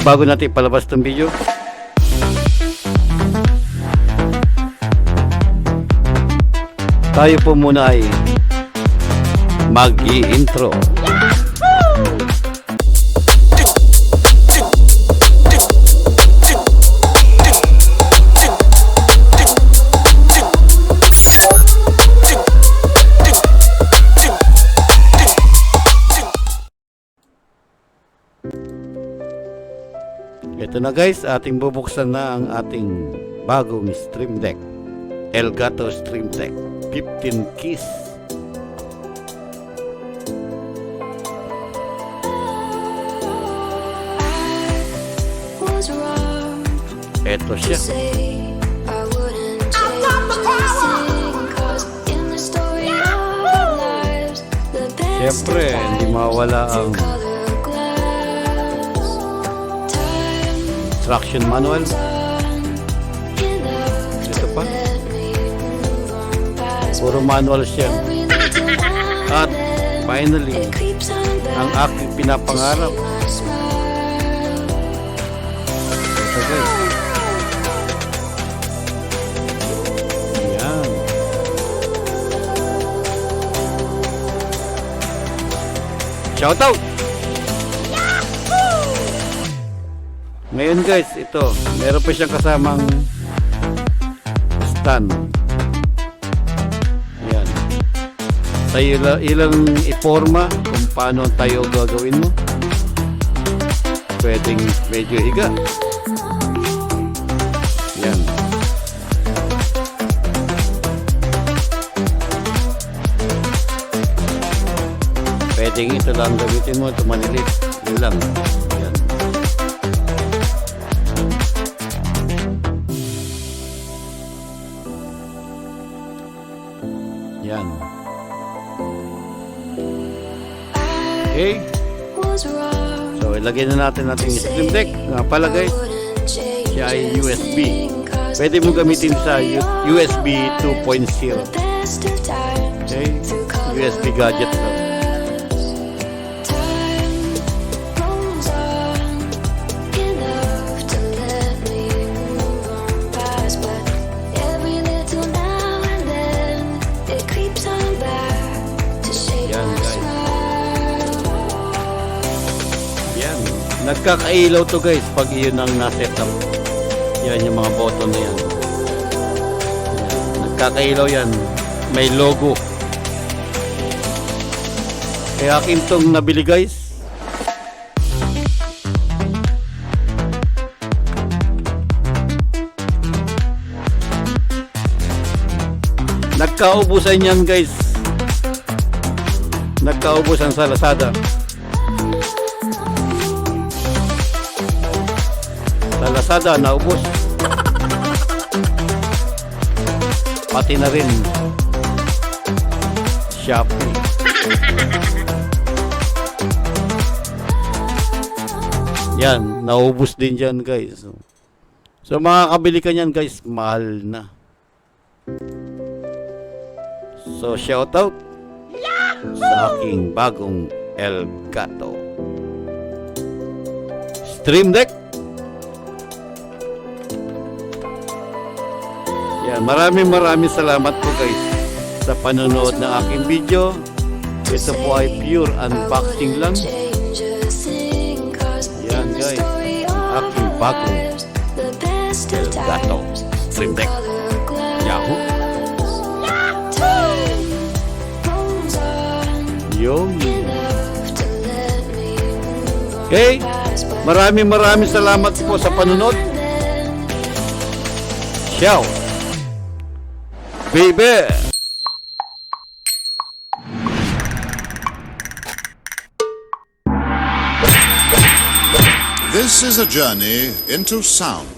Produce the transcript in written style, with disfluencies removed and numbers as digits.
bago natin ipalabas itong video, tayo po muna ay mag-i-intro. Ito na guys, ating bubuksan na ang ating bagong stream deck, Elgato Streamdeck 15 keys. Ito siya. Siyempre, hindi mawala ang instruction manual. Ito pa. Puro manual siya. At finally, ang aking pinapangarap. Ito guys. Ayan. Shoutout! Ngayon guys, ito, meron pa siyang kasamang stand. Yan. Tayo ilang iporma kung paano tayo gagawin mo. Pwedeng medyo higa. Yan. Pwedeng ito lang gamitin mo, ito manilit. Yun lang. Yan. Yan. Okay. So, ilagay na natin ating stream deck. Nga pala guys, siya ay USB. Pwede mo gamitin sa USB 2.0. Okay. USB gadget lang. Nagkakailaw to guys pag iyon ang naset up. Yan yung mga button na yan. Nagkakailaw yan. May logo. Kaya akin tong nabili guys. Nagkaubusan yan guys. Nagkaubusan sa Lazada. Sa Lazada, naubos. Pati na rin Shopee. Yan, naubos din dyan guys. So makakabili ka nyan guys, mahal na. So shoutout sa aking bagong Elgato Streamdeck. Yan, maraming salamat po guys sa panonood ng aking video. Ito po ay pure unboxing lang. Yan guys, aking bagong Elgato Streamdeck. Yahoo! Yung okay, maraming salamat po sa panonood. Ciao, baby. This is a journey into sound.